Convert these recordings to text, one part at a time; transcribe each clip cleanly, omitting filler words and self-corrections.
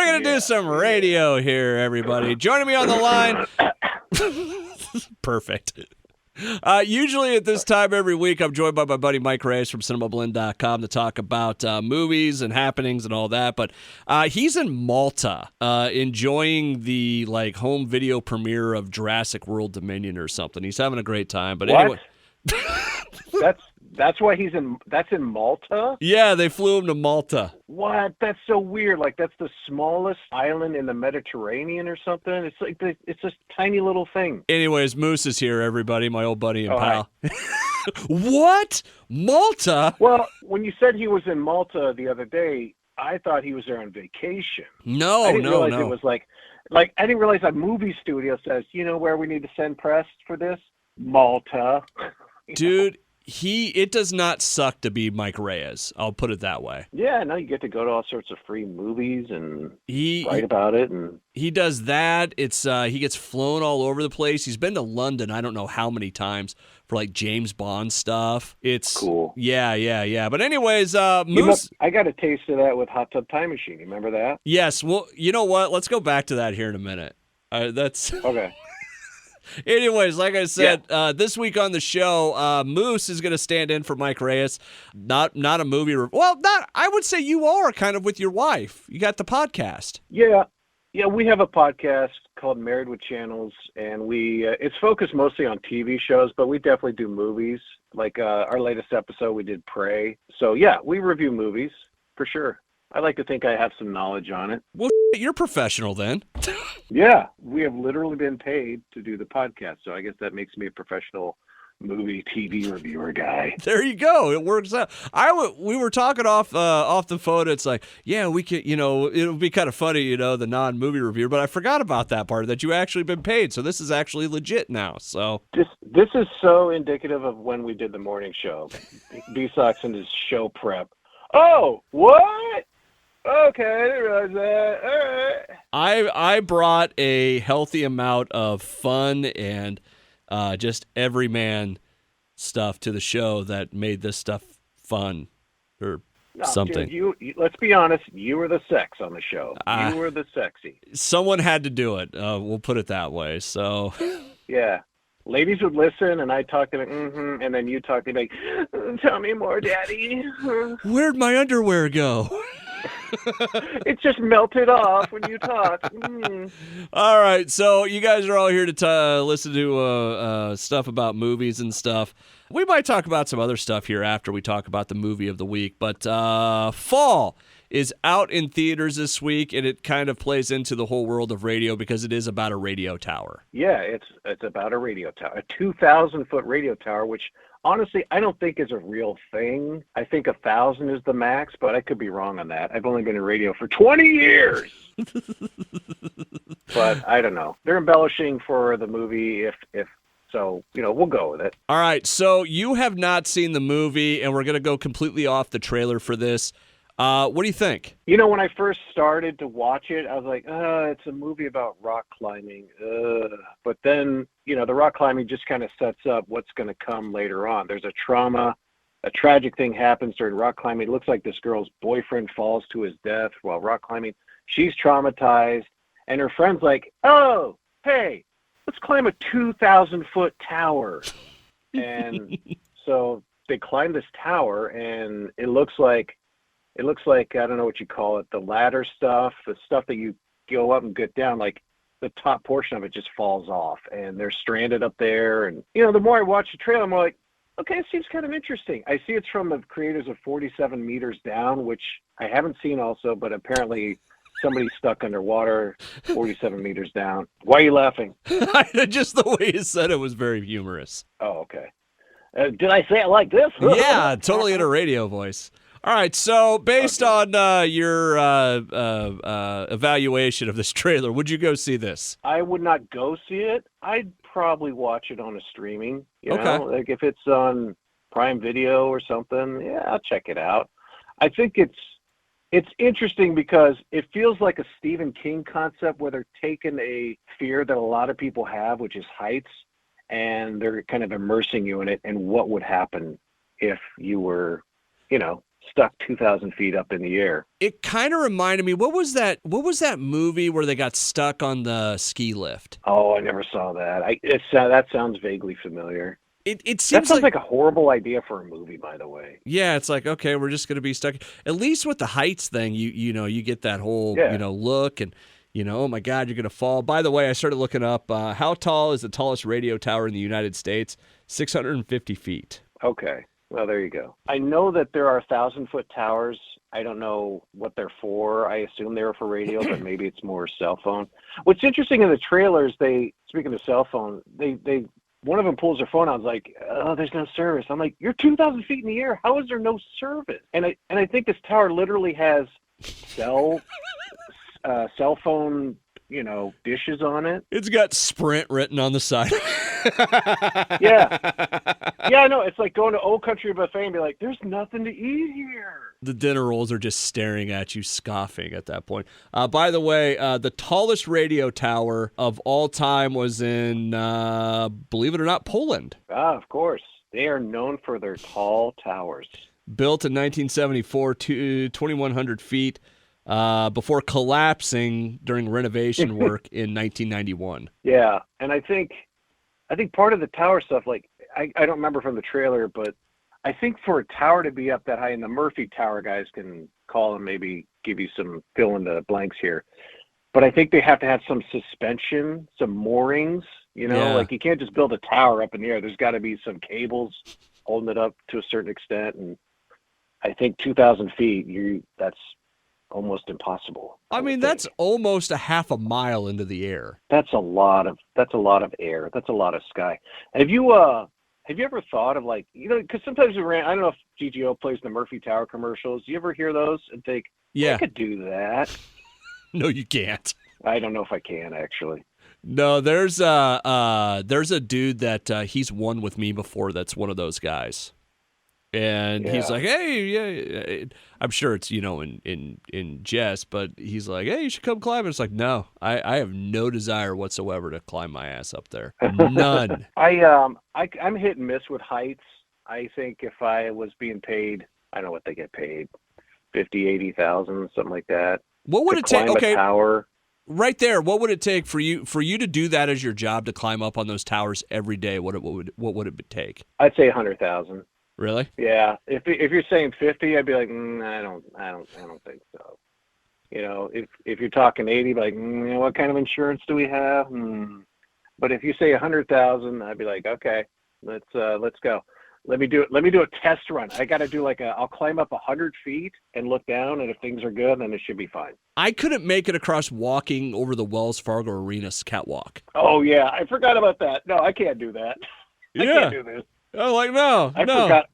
We're going to do some radio here, everybody. Joining me on the line. Perfect. Usually at this time every week, I'm joined by my buddy Mike Reyes from Cinemablend.com to talk about movies and happenings and all that. But he's in Malta enjoying the home video premiere of Jurassic World Dominion or something. He's having a great time. But what? Anyway. That's why that's in Malta? Yeah, they flew him to Malta. What? That's so weird. That's the smallest island in the Mediterranean or something. It's this tiny little thing. Anyways, Moose is here, everybody, my old buddy and pal. What? Malta? Well, when you said he was in Malta the other day, I thought he was there on vacation. No, I didn't realize no. It was I didn't realize a movie studio says, you know where we need to send press for this? Malta. Dude, it does not suck to be Mike Reyes. I'll put it that way. Yeah, no, you get to go to all sorts of free movies and write about it. And he does that. It's he gets flown all over the place. He's been to London, I don't know how many times, for James Bond stuff. It's cool. Yeah. But anyways, Moose. I got a taste of that with Hot Tub Time Machine. You remember that? Yes. Well, you know what? Let's go back to that here in a minute. That's okay. Anyways, like I said, this week on the show, Moose is going to stand in for Mike Reyes. Not a movie. I would say you are kind of with your wife. You got the podcast. Yeah, we have a podcast called Married with Channels, and it's focused mostly on TV shows, but we definitely do movies. Our latest episode, we did Prey. So yeah, we review movies for sure. I like to think I have some knowledge on it. Well, you're professional then. Yeah, we have literally been paid to do the podcast, so I guess that makes me a professional movie TV reviewer guy. There you go. It works out. We were talking off the phone. It's we could, it'll be kind of funny, the non-movie reviewer, but I forgot about that part, that you actually been paid. So this is actually legit now. So this is so indicative of when we did the morning show. B-sox and his show prep. Oh, what? Okay, I didn't realize that. All right. I brought a healthy amount of fun and just everyman stuff to the show that made this stuff fun or something. Dude, you let's be honest, you were the sex on the show. You were the sexy. Someone had to do it. We'll put it that way. So yeah. Ladies would listen, and I'd talk to them, and then you talk to me, tell me more, Daddy. Where'd my underwear go? It just melted off when you talk. All right, so you guys are all here to listen to stuff about movies and stuff. We might talk about some other stuff here after we talk about the movie of the week, but Fall is out in theaters this week, and it kind of plays into the whole world of radio because it is about a radio tower. Yeah, it's about a radio tower, a 2,000-foot radio tower, which honestly, I don't think is a real thing. I think 1,000 is the max, but I could be wrong on that. I've only been in radio for 20 years. But I don't know. They're embellishing for the movie if so, we'll go with it. All right, so you have not seen the movie, and we're going to go completely off the trailer for this. What do you think? When I first started to watch it, I was like, it's a movie about rock climbing. But then, the rock climbing just kind of sets up what's going to come later on. There's a tragic thing happens during rock climbing. It looks like this girl's boyfriend falls to his death while rock climbing. She's traumatized, and her friend's like, oh, hey, let's climb a 2,000-foot tower. And so they climb this tower, and it looks like, I don't know what you call it, the ladder stuff, the stuff that you go up and get down, the top portion of it just falls off, and they're stranded up there. And, the more I watch the trailer, I'm like, okay, it seems kind of interesting. I see it's from the creators of 47 Meters Down, which I haven't seen also, but apparently somebody's stuck underwater 47 meters down. Why are you laughing? Just the way you said it was very humorous. Oh, okay. Did I say it like this? Yeah, totally in a radio voice. All right, so based on your evaluation of this trailer, would you go see this? I would not go see it. I'd probably watch it on a streaming. Okay. If it's on Prime Video or something, yeah, I'll check it out. I think it's interesting because it feels like a Stephen King concept where they're taking a fear that a lot of people have, which is heights, and they're kind of immersing you in it and what would happen if you were, stuck 2,000 feet up in the air. It kind of reminded me, what was that movie where they got stuck on the ski lift? Oh, I never saw that. That sounds vaguely familiar. It That seems sounds like a horrible idea for a movie, by the way. yeah, it's like, okay, we're just going to be stuck. At least with the heights thing, you know, you get that whole, Yeah. you know, look and, you know, oh my God, you're going to fall. By the way, I started looking up how tall is the tallest radio tower in the United States? 650 feet. Okay. Well, there you go. I know that there are 1,000-foot towers. I don't know what they're for. I assume they were for radio, but maybe it's more cell phone. What's interesting in the trailers, speaking of cell phone, they one of them pulls their phone out and is like, oh, there's no service. I'm like, you're 2,000 feet in the air. How is there no service? And I think this tower literally has cell phone, you know, dishes on it. It's got Sprint written on the side. Yeah. Yeah, I know. It's like going to Old Country Buffet and be like, there's nothing to eat here. The dinner rolls are just staring at you, scoffing at that point. By the way, the tallest radio tower of all time was in, believe it or not, Poland. Ah, of course. They are known for their tall towers. Built in 1974, 2,100 feet, before collapsing during renovation work in 1991. Yeah, and I think part of the tower stuff, like, I don't remember from the trailer, but I think for a tower to be up that high, and the Murphy Tower guys can call and maybe give you some fill in the blanks here, but I think they have to have some suspension, some moorings, you know, Yeah. like you can't just build a tower up in the air. There's got to be some cables holding it up to a certain extent, and I think 2,000 feet, that's almost impossible. I mean, that's almost a half a mile into the air. That's a lot of air. That's a lot of sky. Have you ever thought of, like, you know, because sometimes I don't know if GGO plays the Murphy Tower commercials. Do you ever hear those and think, Yeah. I could do that? No, you can't. I don't know if I can, actually. No, there's a dude that he's won with me before. That's one of those guys, and he's Yeah. like, "Hey, yeah." I'm sure it's, you know, in jest, but he's like, "Hey, you should come climb." It's like, no, I have no desire whatsoever to climb my ass up there. None. I'm hit and miss with heights. I think if I was being paid, I don't know what they get paid, 50, 80,000, something like that. What would to it take? climb Okay, a tower. right there. What would it take for you to do that as your job, to climb up on those towers every day? What would it take? I'd say 100,000. Really? Yeah. If you're saying 50, I'd be like, I don't think so. You know, if you're talking 80, like, what kind of insurance do we have? But if you say 100,000, I'd be like, okay, let's go. Let me do a test run. I got to do I'll climb up 100 feet and look down, and if things are good, then it should be fine. I couldn't make it across walking over the Wells Fargo Arena catwalk. Oh yeah, I forgot about that. No, I can't do that. I Yeah. can't do this. Oh, like, no. I forgot.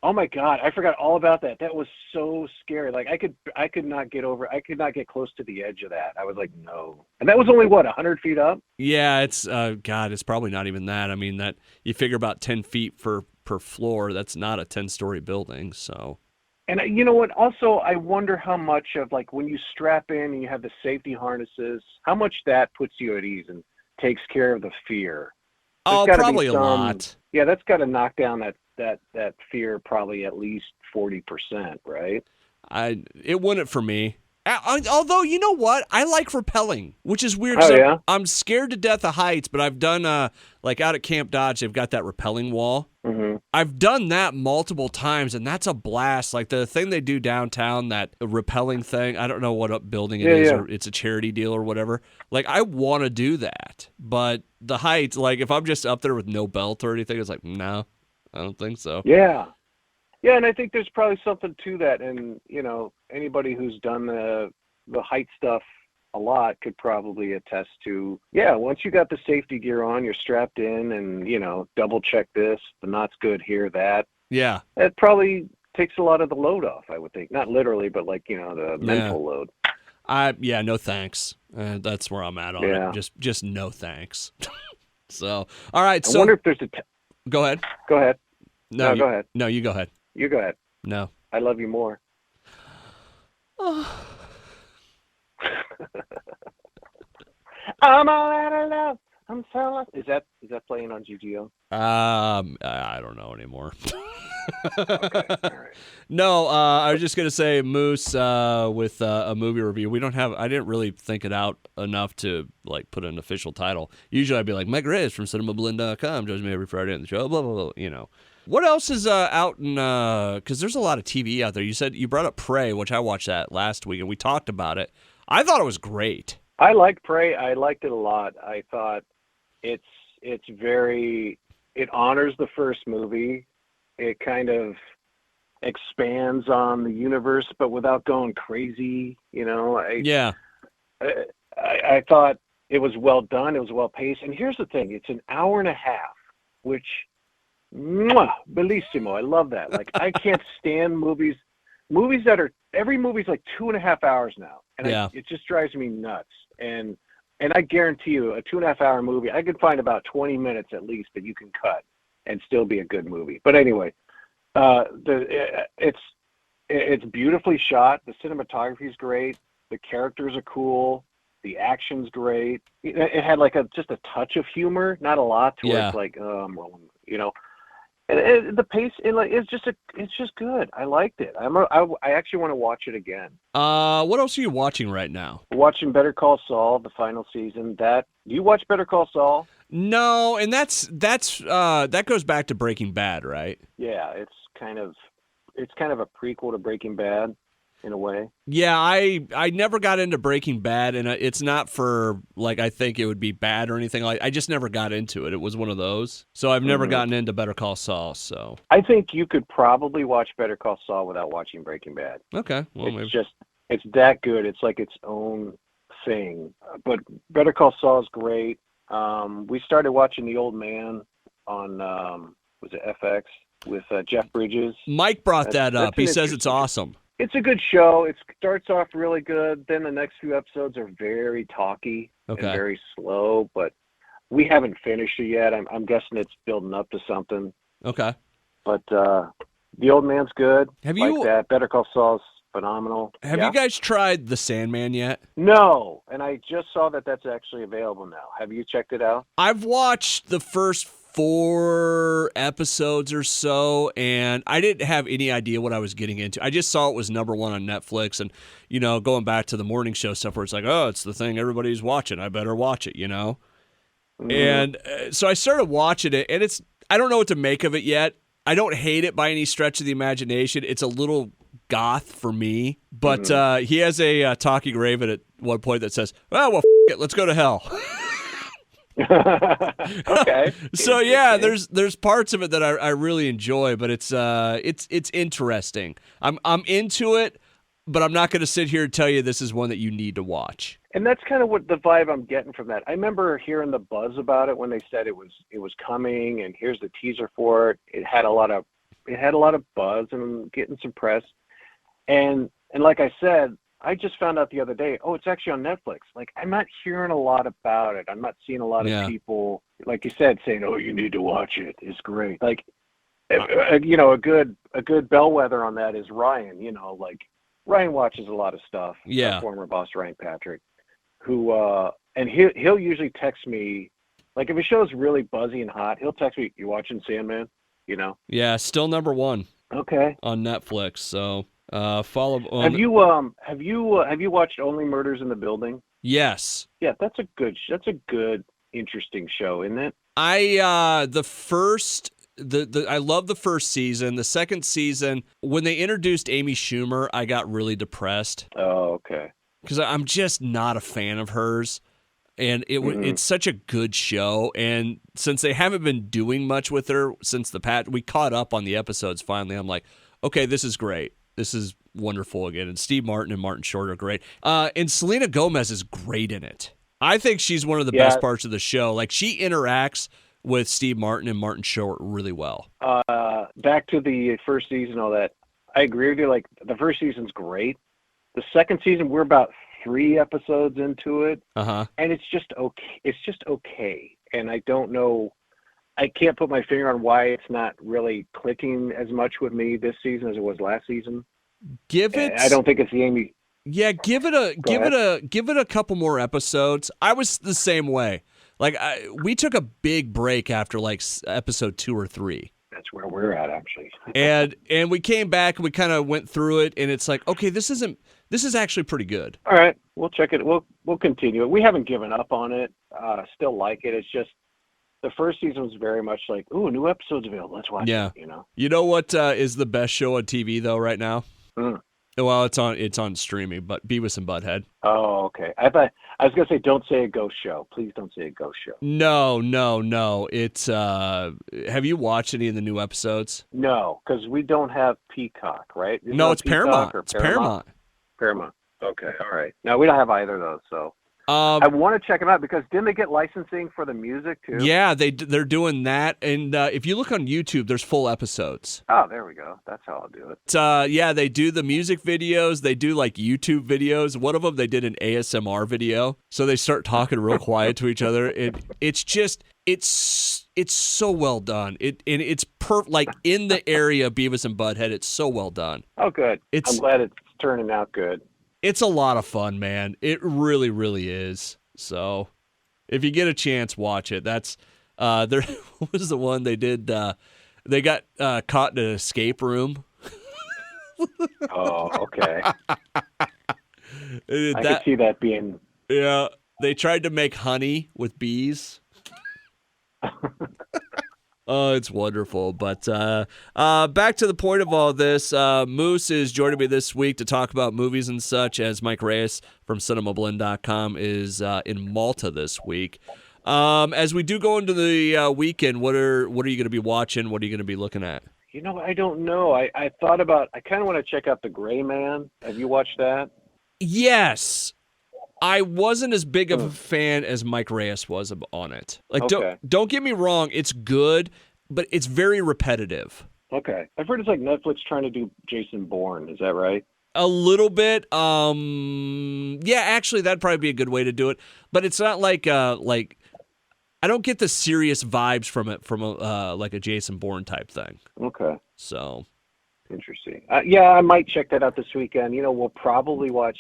Oh my God, I forgot all about that. That was so scary. Like I could not get close to the edge of that. I was like, no. And that was only 100 feet up? Yeah, it's God, it's probably not even that. I mean, that you figure about 10 feet per floor. That's not a 10-story building, so. And you know what? Also, I wonder how much of, like, when you strap in and you have the safety harnesses, how much that puts you at ease and takes care of the fear. Oh, There's gotta probably be a some- lot. Yeah, that's got to knock down that fear probably at least 40%, right? It wouldn't for me. Although, you know what? I like rappelling, which is weird. Oh, So yeah? I'm scared to death of heights, but I've done, like out at Camp Dodge, they've got that rappelling wall. Mm-hmm. I've done that multiple times, and that's a blast. Like the thing they do downtown, that rappelling thing, I don't know what building it is, Yeah. or it's a charity deal or whatever. Like, I want to do that, but the heights, like if I'm just up there with no belt or anything, it's like, no, I don't think so. Yeah. Yeah, and I think there's probably something to that. And, you know, anybody who's done the height stuff a lot could probably attest to, yeah, once you got the safety gear on, you're strapped in and, you know, double check this, the knot's good here, that. Yeah. It probably takes a lot of the load off, I would think. Not literally, but like, you know, the mental load. Yeah, no thanks. That's where I'm at on it. Just no thanks. So, all right. I So wonder if there's go ahead. Go ahead. No, go ahead. No, you go ahead. You go ahead. No. I love you more. Oh. I'm all out of love. I'm so lost. Is that playing on GGO? I don't know anymore. Okay, all right. No, I was just gonna say Moose with a movie review. We don't have. I didn't really think it out enough to like put an official title. Usually, I'd be like Mike Reyes from Cinemablend.com joins me every Friday on the show. Blah blah blah. You know, what else is out in? Because there's a lot of TV out there. You said you brought up Prey, which I watched that last week, and we talked about it. I thought it was great. I like Prey. I liked it a lot. I thought it's very, it honors the first movie. It kind of expands on the universe, but without going crazy. You know, I thought it was well done. It was well paced. And here's the thing: it's an hour and a half, which, bellissimo. I love that. Like, I can't stand movies that are, every movie's like 2.5 hours now, and it just drives me nuts. And I guarantee you, a 2.5 hour movie, I could find about 20 minutes at least that you can cut and still be a good movie. But anyway, it's beautifully shot. The cinematography is great. The characters are cool. The action's great. It had like just a touch of humor, not a lot, to where it's like, you know. And the pace, it's just good. I liked it. I actually want to watch it again. What else are you watching right now? Watching Better Call Saul, the final season. Do you watch Better Call Saul? No, and that goes back to Breaking Bad, right? Yeah, it's kind of a prequel to Breaking Bad in a way. Yeah, I never got into Breaking Bad, and it's not for like I think it would be bad or anything like. I just never got into it. It was one of those. So I've never gotten into Better Call Saul. So I think you could probably watch Better Call Saul without watching Breaking Bad. Okay, well maybe. It's that good. It's like its own thing. But Better Call Saul is great. We started watching The Old Man on was it FX with Jeff Bridges. Mike brought that up. He says it's awesome. It's a good show. It starts off really good. Then the next few episodes are very talky and very slow. But we haven't finished it yet. I'm guessing it's building up to something. Okay. But The Old Man's good. Have you? Like that. Better Call Saul's phenomenal. Have you guys tried The Sandman yet? No, and I just saw that that's actually available now. Have you checked it out? I've watched the first 4 episodes or so, and I didn't have any idea what I was getting into. I just saw it was #1 on Netflix, and, you know, going back to the morning show stuff where it's like, oh, it's the thing everybody's watching. I better watch it, you know? And so I started watching it, and I don't know what to make of it yet. I don't hate it by any stretch of the imagination. It's a little goth for me, but he has a talking raven at one point that says, well, it, let's go to hell. Okay. So yeah, there's parts of it that I really enjoy, but it's interesting. I'm into it, but I'm not going to sit here and tell you this is one that you need to watch. And that's kind of what the vibe I'm getting from that. I remember hearing the buzz about it when they said it was coming, and here's the teaser for it. It had a lot of buzz and getting some press. And like I said, I just found out the other day, oh, it's actually on Netflix. Like, I'm not hearing a lot about it. I'm not seeing a lot of people, like you said, saying, oh, you need to watch it. It's great. Like, you know, a good bellwether on that is Ryan. You know, like, Ryan watches a lot of stuff. Yeah. Our former boss, Ryan Patrick, who, and he'll usually text me, like, if a show's really buzzy and hot, he'll text me, you watching Sandman? You know? Yeah, still #1. Okay. On Netflix, so... follow on. Have you watched Only Murders in the Building? Yes. Yeah, that's a good, interesting show, isn't it? I love the first season. The second season, when they introduced Amy Schumer, I got really depressed. Oh, okay. Because I'm just not a fan of hers, and it's such a good show. And since they haven't been doing much with her since we caught up on the episodes finally. I'm like, okay, this is great. This is wonderful again. And Steve Martin and Martin Short are great. And Selena Gomez is great in it. I think she's one of the best parts of the show. Like, she interacts with Steve Martin and Martin Short really well. Back to the first season, all that. I agree with you. Like, the first season's great. The second season, we're about 3 episodes into it. And it's just okay. It's just okay. And I don't know. I can't put my finger on why it's not really clicking as much with me this season as it was last season. I don't think it's the Amy. Yeah, give it a couple more episodes. I was the same way. Like, we took a big break after like episode 2 or 3. That's where we're at, actually. and we came back and we kind of went through it, and it's like, okay, this is actually pretty good. All right, we'll check it. We'll continue it. We haven't given up on it. Still like it. It's just the first season was very much like, ooh, new episodes available. Let's watch it. You know what is the best show on TV though right now? Mm. Well, it's on streaming, but Beavis and Butthead. Oh, okay. I was gonna say, don't say a ghost show. Please don't say a ghost show. No. It's have you watched any of the new episodes? No, because we don't have Peacock, right? No, it's Paramount. It's Paramount. Paramount. Okay, all right. No, we don't have either of those, so I want to check them out because didn't they get licensing for the music too? Yeah, they're doing that, and if you look on YouTube, there's full episodes. Oh, there we go. That's how I'll do it. Yeah, they do the music videos. They do like YouTube videos. One of them, they did an ASMR video, so they start talking real quiet to each other. It's so well done. It's like in the area of Beavis and Butthead. It's so well done. Oh, good. I'm glad it's turning out good. It's a lot of fun, man. It really, really is. So, if you get a chance, watch it. That's there was the one they did. They got caught in an escape room. Oh, okay. I could see that being. Yeah, they tried to make honey with bees. Oh, it's wonderful. But back to the point of all this, Moose is joining me this week to talk about movies and such, as Mike Reyes from Cinemablend.com is in Malta this week. As we do go into the weekend, what are you going to be watching? What are you going to be looking at? I don't know. I thought about, I kind of want to check out The Gray Man. Have you watched that? Yes. I wasn't as big of a fan as Mike Reyes was on it. Like, okay. Don't get me wrong, it's good, but it's very repetitive. Okay. I've heard it's like Netflix trying to do Jason Bourne. Is that right? A little bit. Yeah, actually, that'd probably be a good way to do it. But it's not like I don't get the serious vibes from it from like a Jason Bourne type thing. Okay. So. Interesting. Yeah, I might check that out this weekend. We'll probably watch.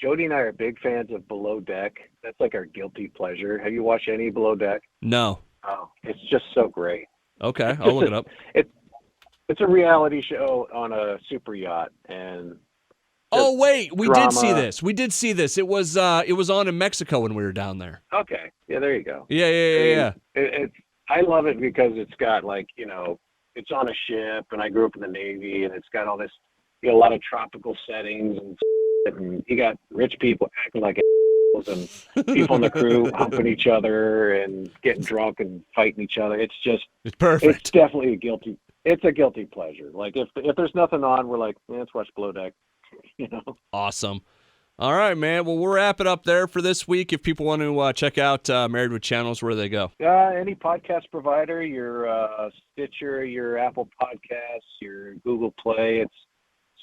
Jody and I are big fans of Below Deck. That's like our guilty pleasure. Have you watched any Below Deck? No. Oh, it's just so great. Okay, I'll look it up. It's a reality show on a super yacht, and oh wait, we drama. did see this. We did see this. It was on in Mexico when we were down there. Okay, yeah, there you go. Yeah. I love it because it's got it's on a ship, and I grew up in the Navy, and it's got all this, a lot of tropical settings and you got rich people acting like assholes and people on the crew humping each other and getting drunk and fighting each other. It's perfect. It's definitely a guilty pleasure. Like if there's nothing on, we're like, let's watch Below Deck. Awesome. All right, man. Well, we'll wrap it up there for this week. If people want to check out Married with Channels, where do they go? Any podcast provider, your Stitcher, your Apple Podcasts, your Google Play, it's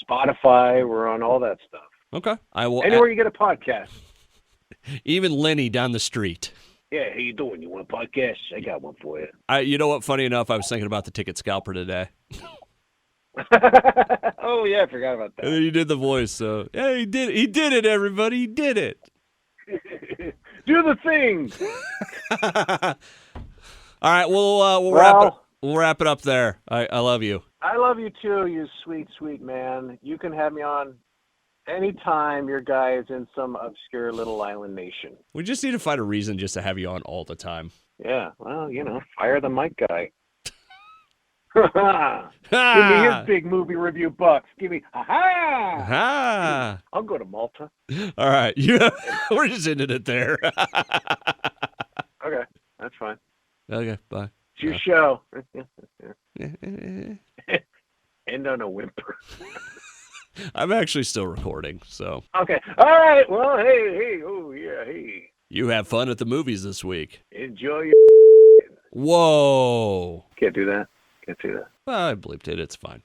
Spotify. We're on all that stuff. Okay. I will. Anywhere you get a podcast. Even Lenny down the street. Yeah, how you doing? You want a podcast? I got one for you. You know what? Funny enough, I was thinking about the Ticket Scalper today. Oh yeah, I forgot about that. And then you did the voice, so yeah, he did. He did it, everybody. He did it. Do the thing. All right, we'll wrap it up there. I love you. I love you too, you sweet, sweet man. You can have me on anytime your guy is in some obscure little island nation. We just need to find a reason just to have you on all the time. Yeah, well, fire the mic guy. Give me his big movie review bucks. Give me, ha! I'll go to Malta. All right, we're just ending it there. Okay, that's fine. Okay, bye. It's your show. End on a whimper. I'm actually still recording, so. Okay. All right. Well, hey. Oh, yeah, hey. You have fun at the movies this week. Enjoy your. Whoa. Can't do that. Well, I bleeped it. It's fine.